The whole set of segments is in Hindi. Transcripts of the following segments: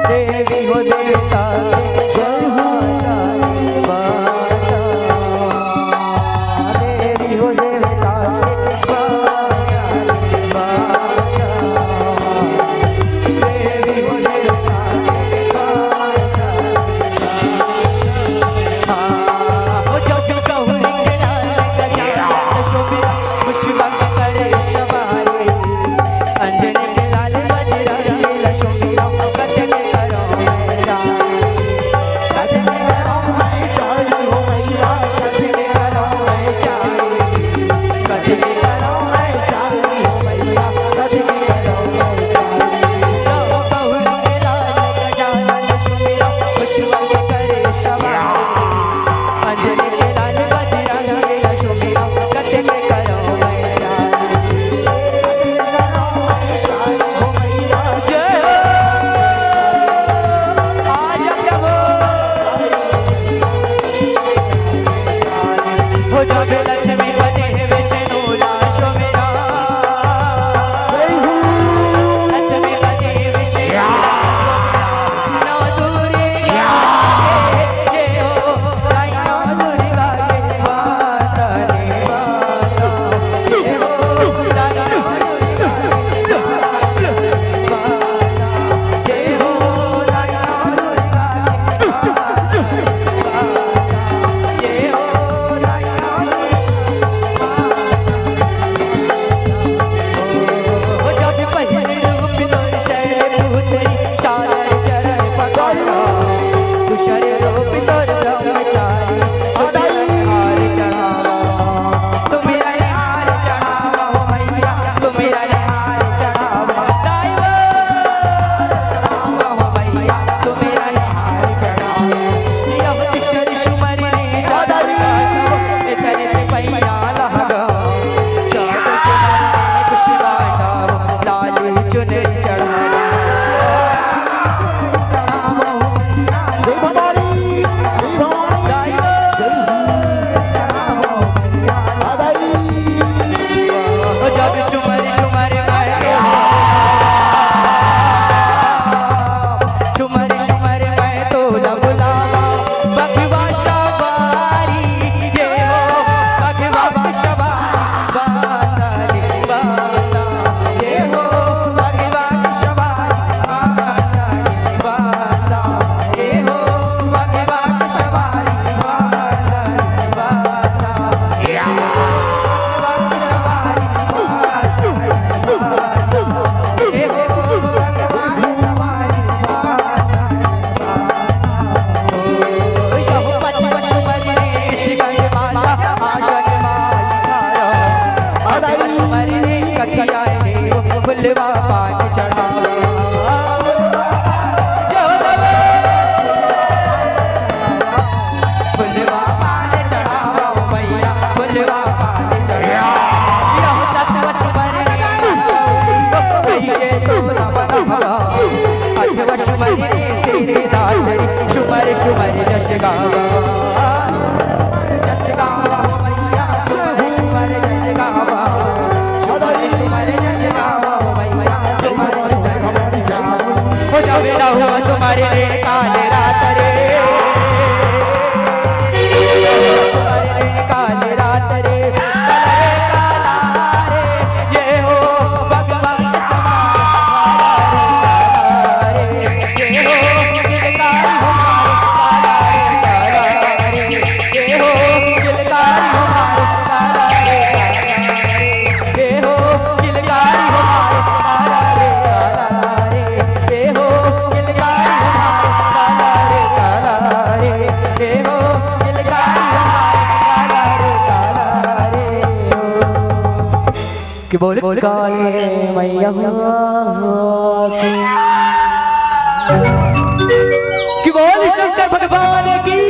देवी हो देवता जय हो देवी हो देवता देवी हो देवता हो जब कहूँ खुशबा करे सवारे अंजनी के लाल बजरा लक्ष्मी कटक करो मेरा कटक करो मैं चालू हो मैया कटक करो मैं चालू कटक करो मैं चालू हो मैया कटक करो मैं चालू कहूँ मेरा गजानन सुमिरा खुशबा करे सवारे अंजनी के लाल बजरा लक्ष्मी कटक करो हो जब लक्ष्मी पति विष्णु लाश मेरा लक्ष्मी पति विष्णु नौ दुर्गा के हो नौ दुर्गा के माता रे माता ये हो नौ दुर्गा के माता ये हो नौ दुर्गा के माता ये हो फुलवा पान चढ़ावा फुलवा पान चढ़ावा मैया फुलवा पान चढ़ावा सतवश कैसे तोरा बनावा अठवश मरे सिर दादरी शुमर शुमर जश गावा जश गावा मैया शुमर शुमर जश गावा शुमर शुमर जश गावा हो जावे रहो तुम्हारे लिए काले रात रे तुम्हारे लिए काले रात रे काला रे ये हो भगवान रे ये हो दिलदार हमारे काला रे ये हो दिलदार हमारे काला रे ये हो दिलदार हमारे काला रे ये हो दिलदार हमारे काला रे ये हो दिलदार हमारे काला रे कि बोल काले मैया कि बोल शंकर भगवान की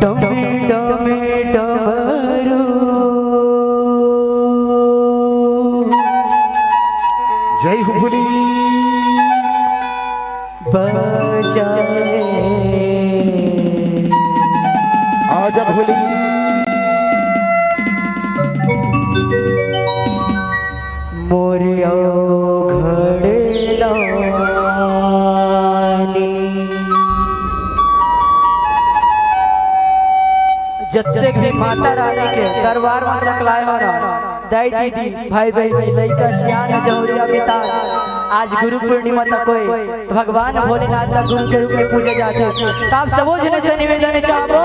डमे डमे डमरू जय हो भोली बजाए आजा भोली मोरिया जत्ते भी माता रानी के दरबार में सकलाए हो ना दाई दीदी भाई बहन लड़का सियान जौरिया पिता आज गुरु पूर्णिमा तक कोई भगवान भोलेनाथ का गुरु के रूप में पूजे जाते तो आप सबों जने से निवेदन चाहबो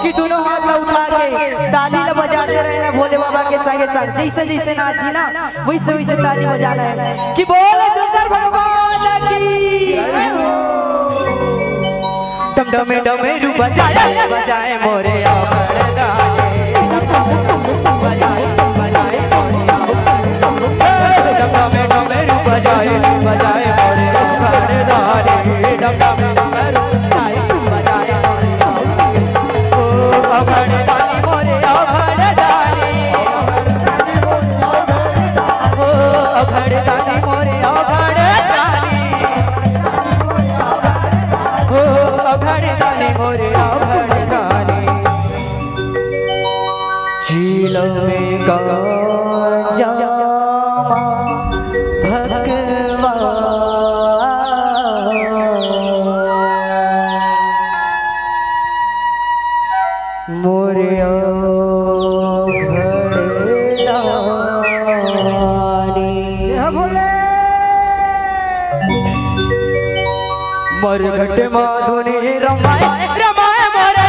कि दोनों हाथ ला उठा के ताली ला बजाते रहना भोले बाबा के संगे संग जैसे जैसे नाची ना वैसे वैसे ताली बजाना है कि बोले दुर्गा भगवान की डम डमे डमेरू बजाए बजाए मोरे बजाए बजाए डम डमे डमेरू बजाए बजाए मोरे घरदारी डम डमे डमेरू बजाए ओ घरदारी मोरे घरदारी ओ घरदारी मोरे घरदारी ओ घरदारी मोरे घरदारी झीलों में गांजा मरघट माधुनी रमाए रमाए मोरे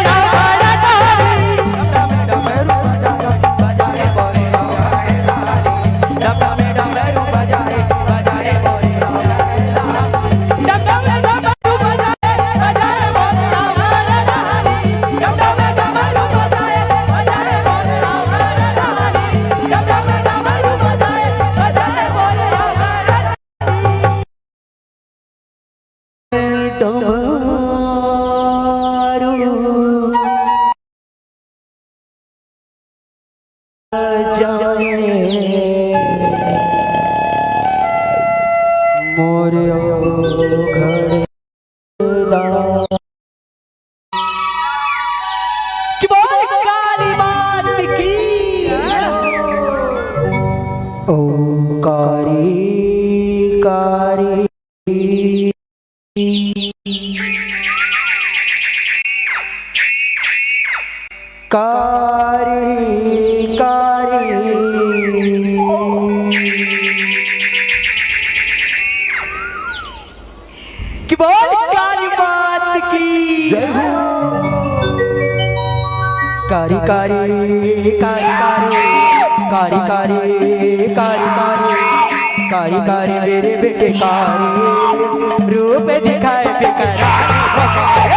कि बोल काली मात की जय हो। कारी कारी कारी कारी कारी कारी कारी कारी कारी मेरे बेटे कारी रूप दिखाए बेकरार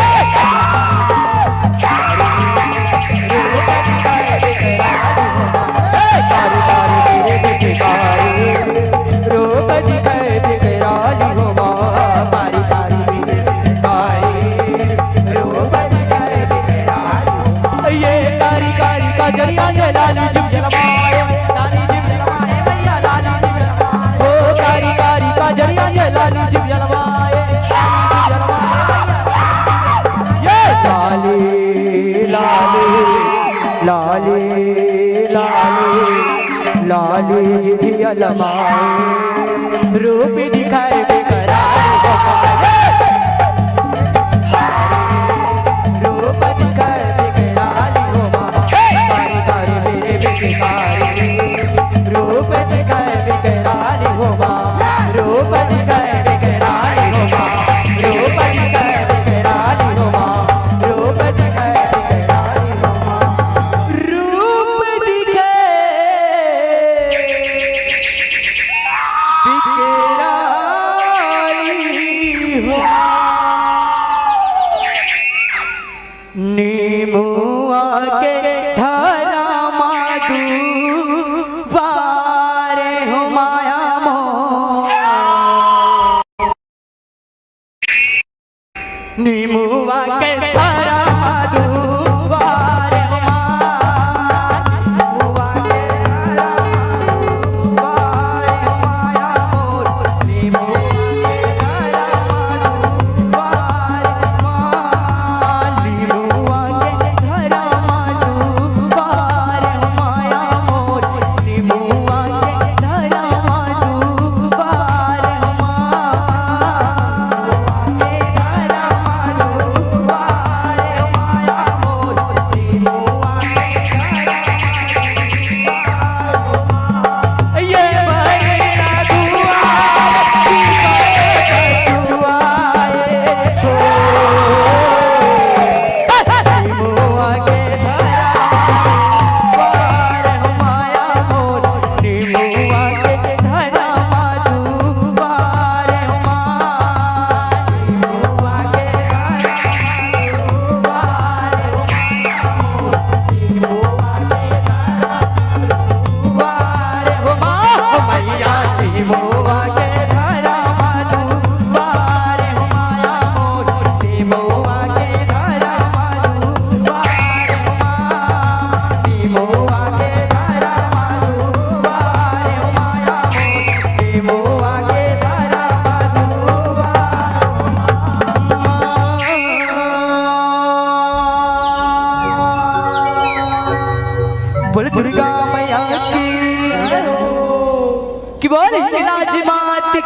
लाली जिया लमाए रूप दिखाए बेकरार रूप दिखाए बेकरार हो कारी कारी मेरे बेटे कारी रूप दिखाए बेकरार हो रूप दिखाए बेकरार हो रूप दिखाए बेकरार हो रूप दिखाए बेकरार हो रूप दिखाए नीमुआ के धारा माधु वारे हो माया मोह नीमुआ के धारा माधु वारे हो माया के धारा वारे हो माया मोर नीमुआ के धारा माधु वारे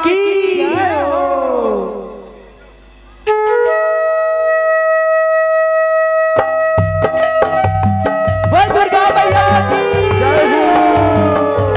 की बोल दुर्गा मैया की जय हो।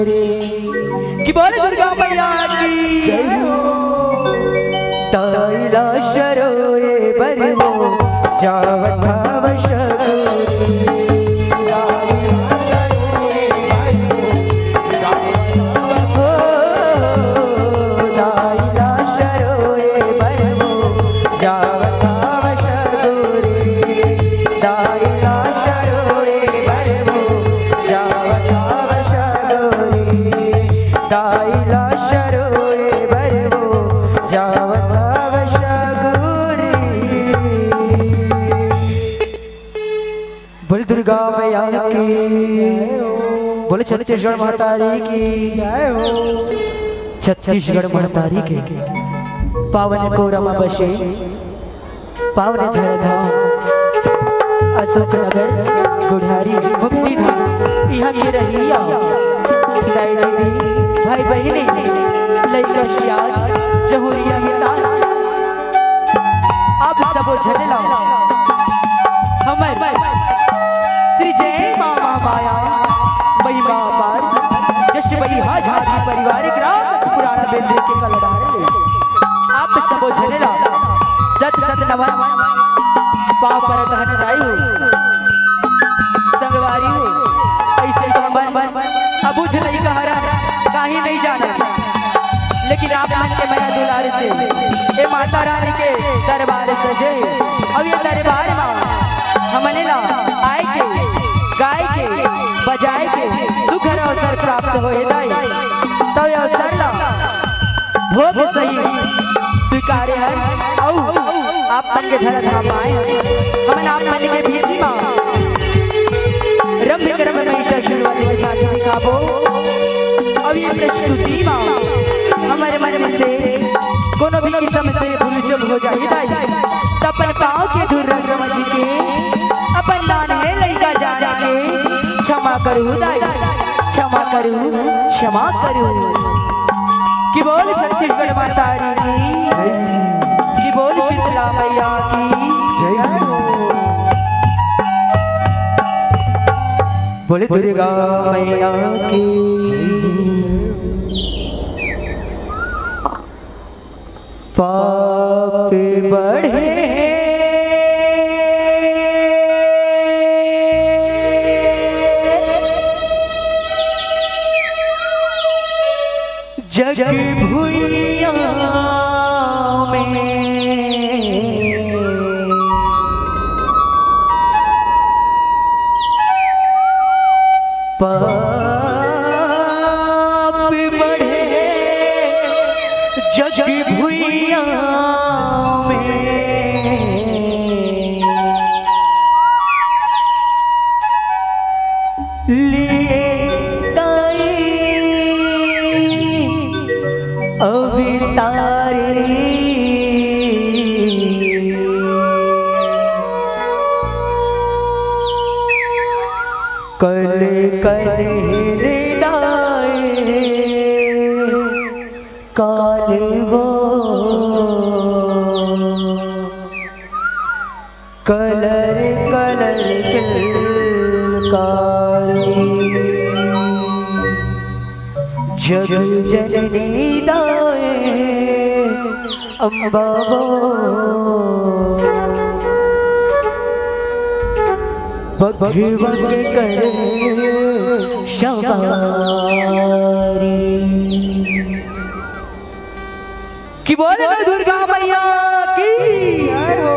की बोल दुर्गा मैया की जय हो। ताईला शरोए बरमो जावत भावशकुरी ताईला शरोए बरमो जावत भावशकुरी ताईला शरोए बरमो जावत भावशकुरी ताईला शरोए बरमो जावत भावशकुरी। बोल दुर्गा मैया की बोले छत्तीसगढ़ महतारी की जय हो। छत्तीसगढ़ महतारी के पावन कोरमा बसे पावन धराधाम अशोक नगर गुढ़ारी मुक्ति धाम यहाँ की रहिया दाई दीदी भाई बहनी लइका सियार जहुरिया मितान आप सबो झरेला हमर श्री जय मामा माया महिमा पार जश बलिहा झांकी पारिवारिक राम पुराना बेंद्रे के कलदार आप सबो झरेला सत सत नमन पाप पर कहन राई हो संगवारी हो ऐसे तो मन अबूझ नहीं कहरा काहे नहीं जाना लेकिन आप मन के मेरा दुलार से ए माता रानी के दरबार सजे अब ये दरबार में हमने ना आए के गाय के बजाए के सुखर अवसर प्राप्त होए दाई तो ये अवसर ला भोग सही स्वीकार्य है औ आप मन के धरा धाम आए हमन आप मन के भीजी मां रम्य क्रम में शुरुआती के झांकी दिखाबो अब ये प्रस्तुति मां हमारे मन में से कोनो भी किस्म से भूल चूक हो जाए दाई तपन पाँव के धुर समझ के अपन दान है लइका जाने के क्षमा करू दाई क्षमा करू क्षमा करू की बोल छत्तीसगढ़ मातारी की बोल शीतला मैया की जय हो। बोले दुर्गा मैया की पाप बढ़े जग भुइयां में पाप बढ़े जग भुइयां में लिए अवतारी कल कल हृदय काल वो कलर कलर किलकारी जग जननी दाए अम्बा भगवत करे सवारी की बोले ना दुर्गा मैया की जय हो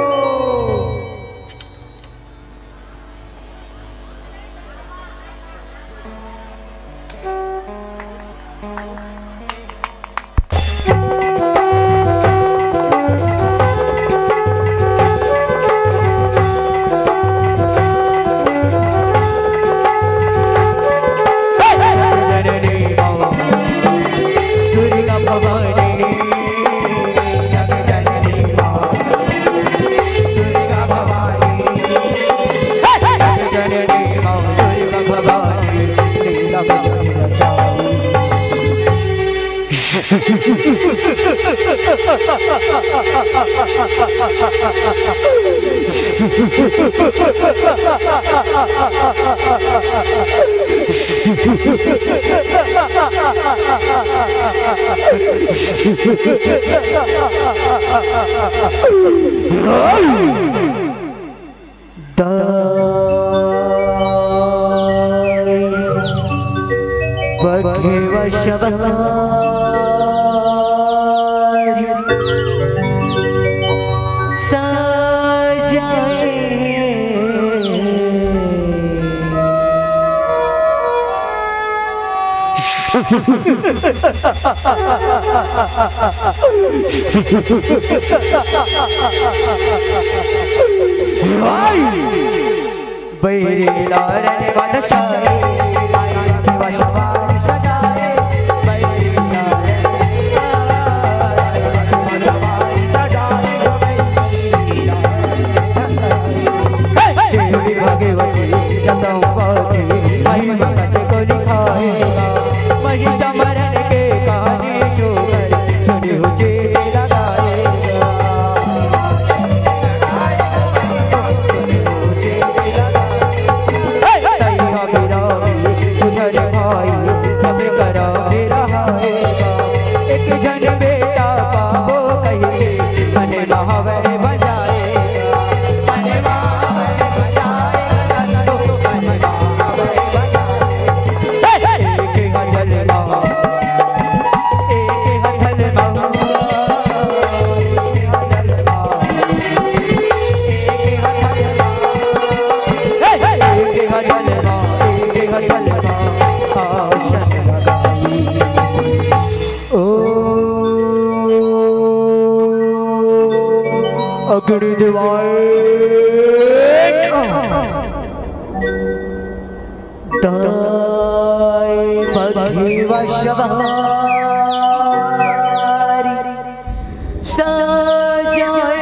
बैरी लारन बादशाह सजाए बैरी भगवती को दिखाएगा महिषा मरण के कहानी शोकर सुनी हुए लगाएगा एक जन बेटा पाबो कहिए मन महावर बजाएगा मन महावर बजाएगा तो मन महावर बजाएगा एक हथल माँ एक हथल माँ अग्नि दीवार दाई भगवा शवारी सजाए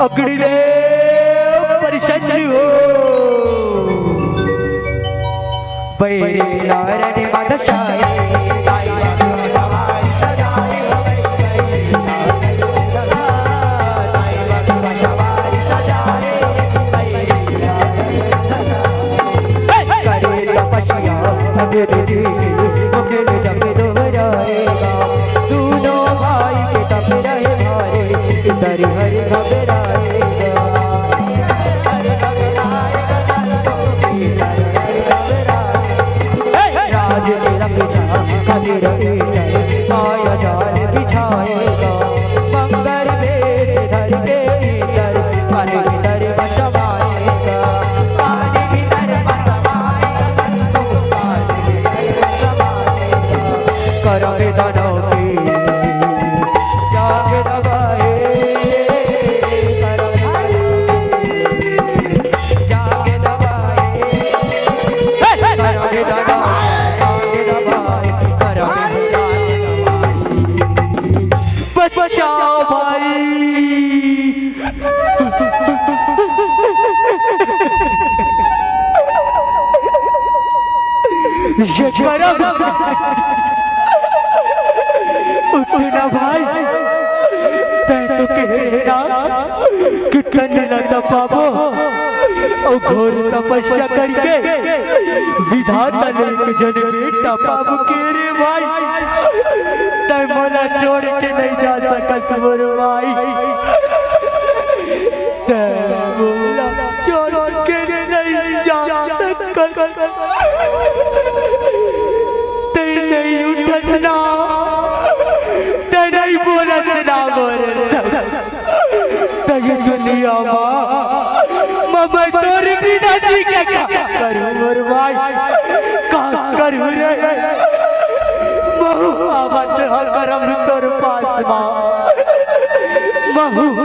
अग्नि देव प्रसन्न हो बैरी लारन बादशाह दोनों भाई के तप रहे भारे इधर हर घबराएगा राज के रंग खतिर आया जाल बिछाएगा मंगर वेश धर के इधर पानी भीतर बसवाएगा पानी भीतर बसवाएगा करोगे दानों की जाग दबाए जाग दबाए करोगे दानों बचाओ भाई ये करम उठना भाई तै तो कह रहा कि कन्ने लगा पाबो और घोर तपस्या करके विधाता ने एक जन बेटा बाबू के रे भाई तय मोला छोड़ के नहीं जा सकत मोर भाई तय मोला छोड़ के नहीं जा सकत तय नहीं उठत ना तय नहीं बोलत ना मोर तय दुनिया मैं तोर बिना जी के क्या करूं मोर भाई का करूं रे बहु आवत करम तोर पास मां बहु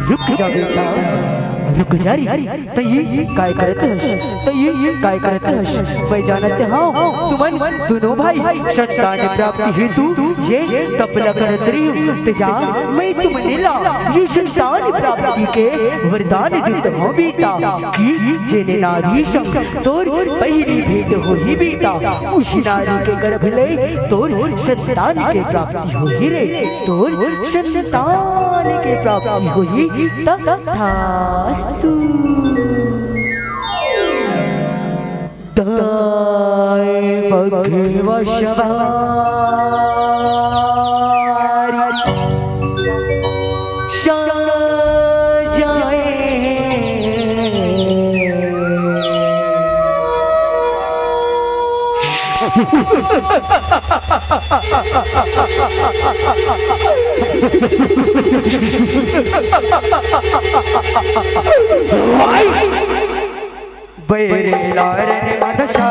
रुक जा बेटा रुक जा रे तो ये काय करते हस तो ये काय करते हस मैं जानते हां तुमन दोनों भाई संतान प्राप्ति हेतु ये तपला करत रही हूं ते जा मैं तुमने ला ये संतान प्राप्ति के वरदान देता हूं बेटा कि जेने नारी संग तोर पहली भेंट होई बेटा उस नारी के गर्भ ले तोर संतान के प्राप्ति होई रे तोर संतान के प्राप्ति होई तथास्तु दाय भगवशवारी जाए बैलार ने मदशा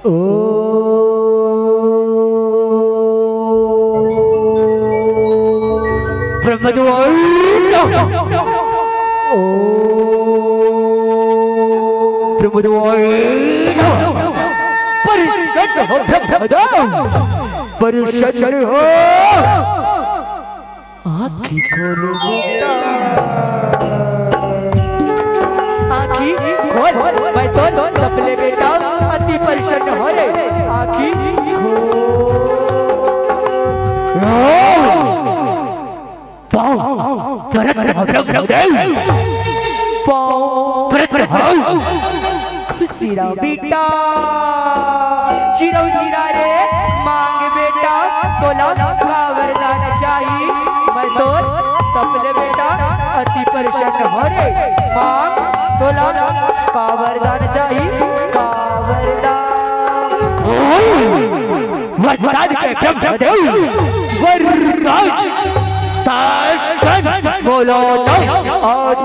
ओ ब्रह्मद्वार ओ ब्रह्मद्वार परिषद हो परिषद हो आँखी खोलो बेटा आँखी खोल मैं तो तपले बेटा अति परिषद हो रे आँखी खुशी रहो बेटा चिरो चिरा रे मांग बेटा बोला का वरदान चाहिए मैं तो तपले बेटा अति परिषद हो रे मांग बोला का वरदान चाहिए का वरदान के ब्रह्मदेव वरदान बोलो और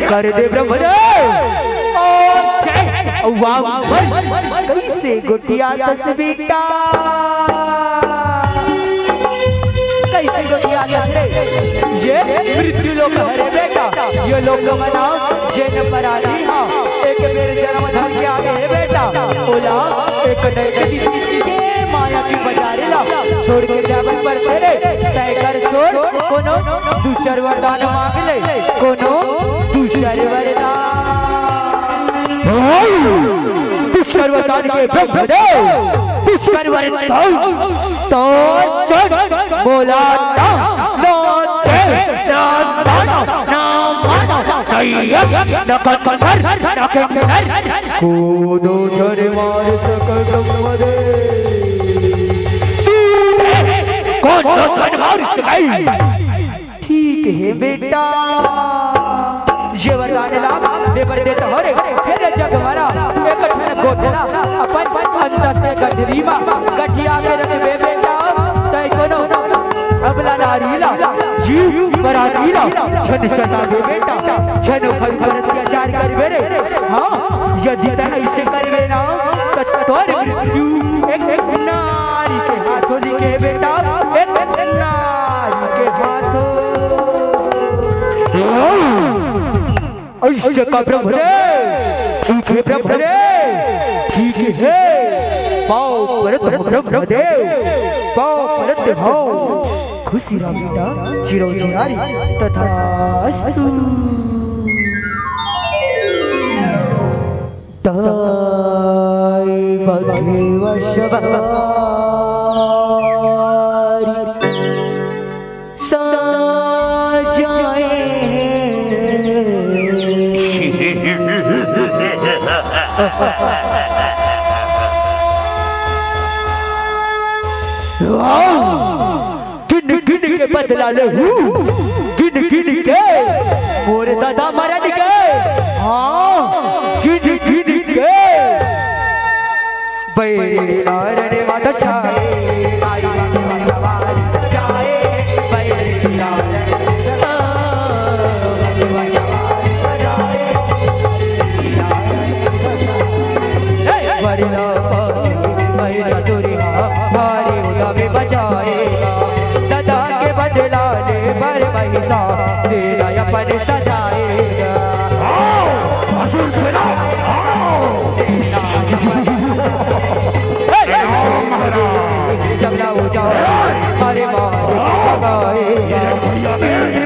कर दे ब्रह्मदेव कैसे गुटिया दस बेटा कैसे गुटिया ये मृत्यु लोक हरे बेटा ये लोग मनाओ जैन पराधी हाँ एक मेरे जन्म धन के आगे है बेटा बोला एक नई माया की बाजारे ला छोड़ के जावन पर तेरे तय कर छोड़ कोनो दूसर वरदान मांग ले कोनो दूसर वरदान के ब्रह्मदेव दूसर वरदान तो बोला नो ते ना कूदो झरे मार सकल कौन ठीक है बेटा ये वरदान ला देवर देता हो रे फिर जग मरा एक ठन गोठला अपन अंदर से गठरीमा गठिया के रखबे बेटा तय कोनो अबला नारीला जीव बरातीला छन छना दे बेटा छन फल पर अत्याचार करबे रे हां यदि त ऐसे करबे ना तो तोर मृत्यु एक नारी के हाथों लिखे बेटा एक नारी के हाथों ऐसे का ब्रह्मदेव ठीक है ब्रह्मदेव ठीक है पाओ परत ब्रह्मदेव पाओ परत हो खुशी रहो बेटा चिरो चिरारी तथास्तु ताई भगव शबारी सजाए गिन गिन के बदला ले गिन गिन के मोरे दादा मरन के हाँ गिन गिन के बैरार रे माता छाए सजाएगा जमना हो जाओ हरे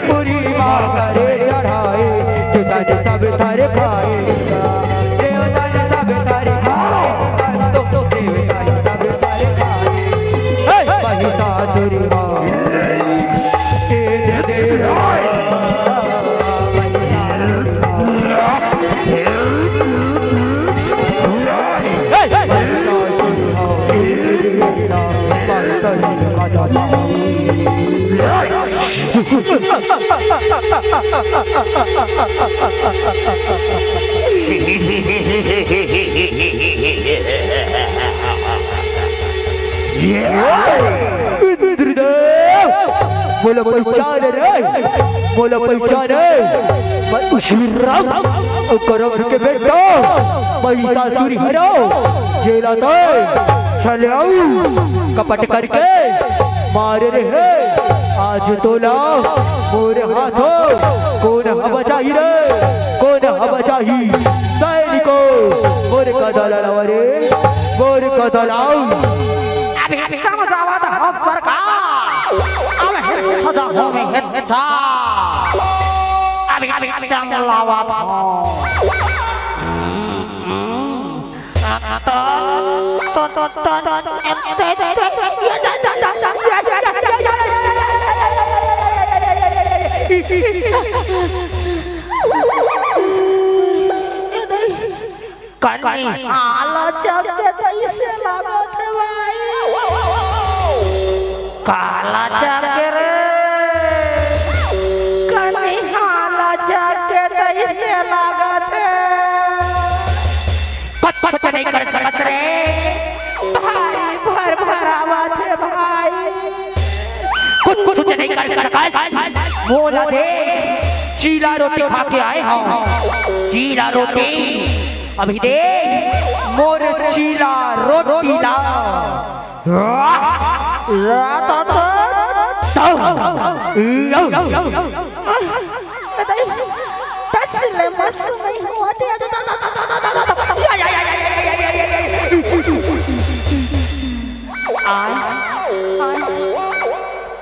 पूरी माँ करे चढ़ाए पिता जी सब थारे खाएगा देवता जी सब थारे खाए तो देवता जी सब थारे खाए वही सासुरी माँ बोलो पहचान रे बोलो पहचान मैं उशिराम करो के बेटा महिषासुरी हरो जेला तो चले आओ कपट करके मारे रे आज तो लाओ मोरे हाथों कौन हवा चाहिए रे कौन हवा चाहिए सैनिको मोरे कदा लाओ रे मोरे कदा लाओ अभी समझ आवा था सरकार अब है सदा हो में है था अभी चमलावा था कन्नी आला चक्के कैसे लागत है भाई काला चक्के रे कन्नी आला चक्के कैसे लागत है कुछ नहीं कर सकत रे भाई भर भर आवाज है भाई कुछ नहीं कर सकत मोला दे चीला रोटी खा के आए हम चीला रोटी अभी दे मोरे चीला रोटी ला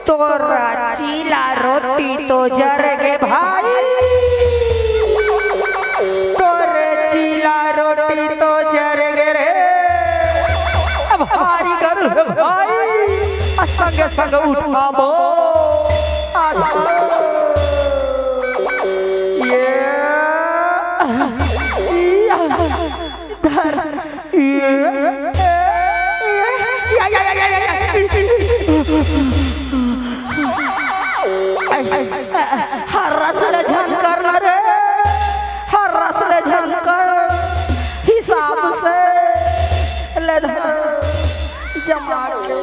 तोरा चीला रोटी तो जर गे भाई तोरे चीला रोटी तो जर गे रे अब हारी कर भाई संग संग उठाबो हर रसले झंकर रे हर रसले झंकर हिसाब से ले जमा के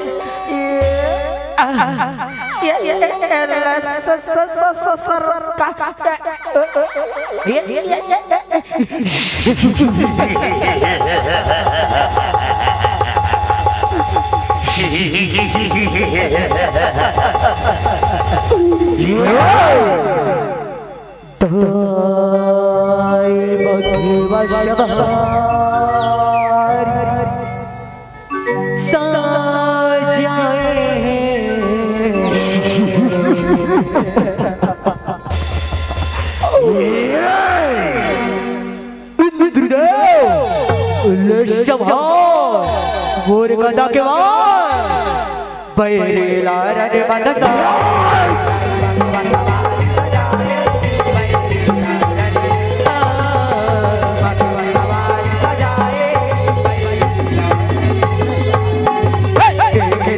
मोरे कदा के बैरे लारा रे बंदसा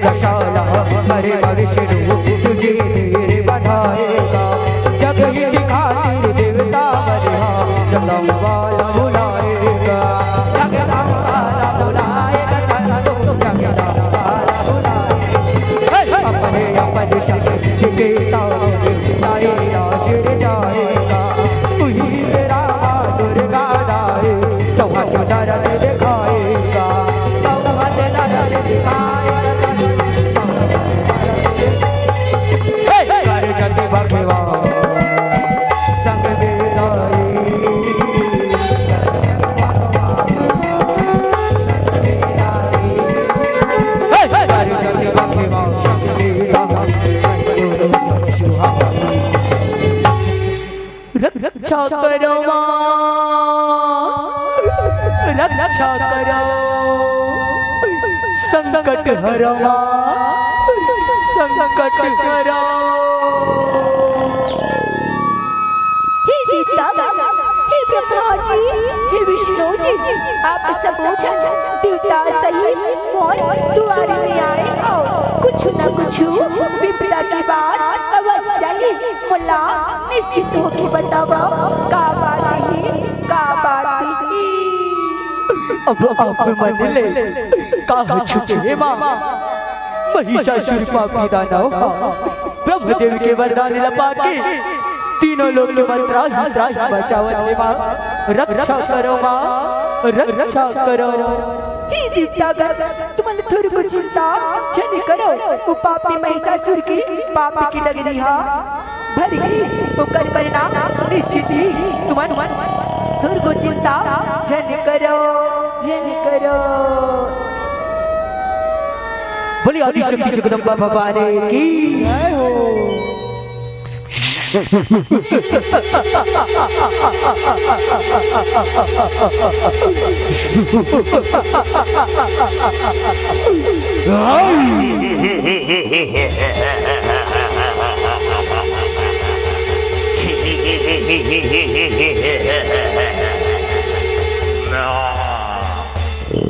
दशाला हरे विष्णु तुझे तेरे बनाएगा जग ही दिखाई देवता बना जगदम्बाला बुलाएगा जगदम्बाला बुलाएगा जगदम्बाला बुलाएगा अपने अपने शक्ति के तारे जाएगा सिर जाएगा तुही मेरा दुर्गा दाए सौभाग्य दर्द दिखाएगा सौभाग्य दर्द दिखाएगा रक्षा करो मां रक्षा करो संकट हरो मां संकट हरो हे सीता हे ब्रह्मा जी हे विष्णु जी आप सब पूछा देवता सही और द्वारे में आए हो कुछ न कुछ विपदा की बात अवश्य ही मुल्ला निश्चित होके बताओ का बात है अब आप मन ले कहा छुटे मां महिषासुर पापी दानव ब्रह्मदेव के वरदान लपाट के तीनों लोग के मंत्रास बचावत मां रक्षा करो मां रक्षा करो ही देवतागण तुम्हाला थोड़ी को चिंता छन करो वो पापी महिषासुर की पापी की डगरी हा भरी ओकर परिणाम निश्चित ही तुम्हारे थोड़ी को चिंता छन करो बोली आदिशक्ति जगदम्बा भवानी की जय हो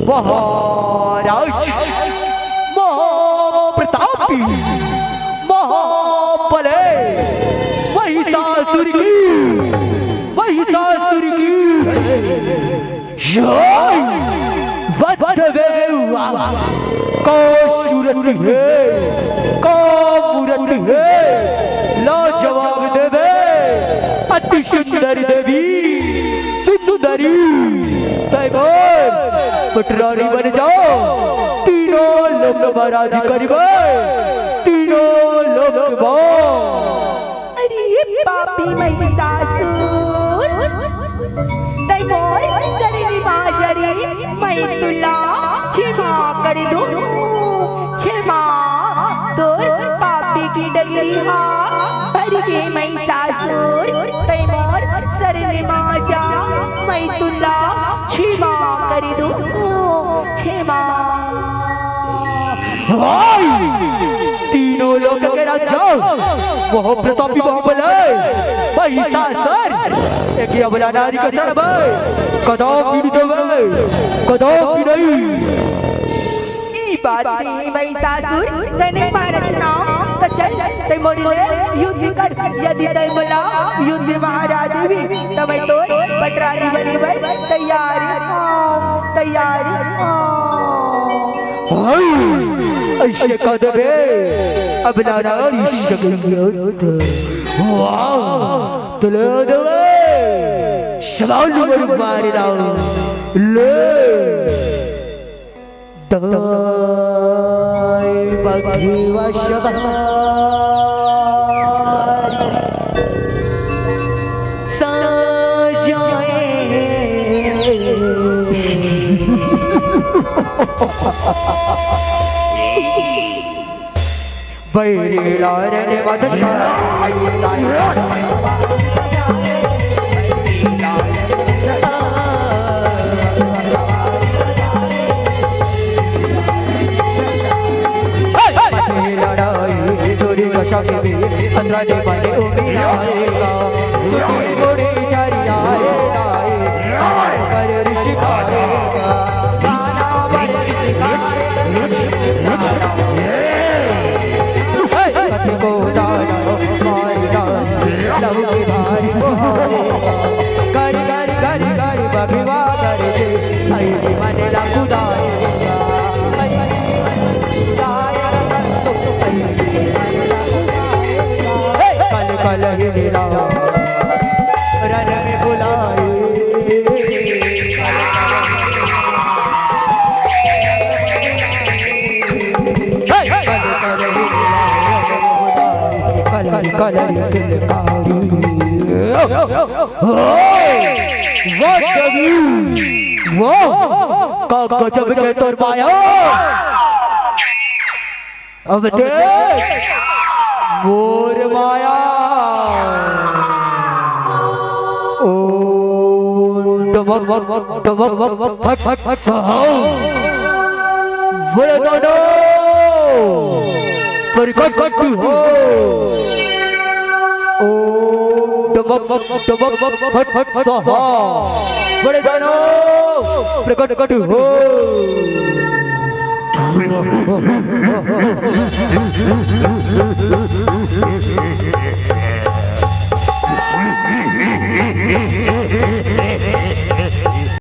महाराज महाप्रतापी महाबले महिषासुर की का सूरत है का मूरत है लाजवाब देवे अति सुंदर देवी सुंदरी तैयार पटरानी बन जाओ तीनों लोग महाराज करीबे तीनों लोग अरे पापी महिषासुर तैमोर सरी माजरी मैं तुला क्षमा कर दूं क्षमा तोर पापी की डगरी हा भर के महिषासुर तैमोर सरी माजा मैं तुला क्षमा कर दूं क्षमा तीनों लोग के राजा वह प्रतापी बाहुबली महिषासुर एक अबला नारी को चढ़बे कदापि देवे कदापि नहीं ई बात महिषासुर तने मारस नाम तो चल ते मोरिले युद्ध कर यदि ते बोला युद्ध महाराज भी तब तो पटरानी बनिबे तैयारी ऐसे कदबे अब नारी शगुन वाह तले देवे सवाल नंबर मार लाओ ले दाई बघीवा शबार बैलारने मदशाला लड़ाई चोरी का शौक भी अंदर बने उमियारेगा गोरे चारी आए आए कर ऋषिकारेगा गाना बर ऋषिकारेगा को दाना मारिना लहू की भारी को कर कर कर कर भगवा कर दे आई मन ला खुदाएगा कल कल ही मिला रन में बुलाए कल गजब के तोर पाया अब देख मोर माया ओ बोले दोनों प्रकट हो ओ फट फट सहा बड़े दानो प्रकट हो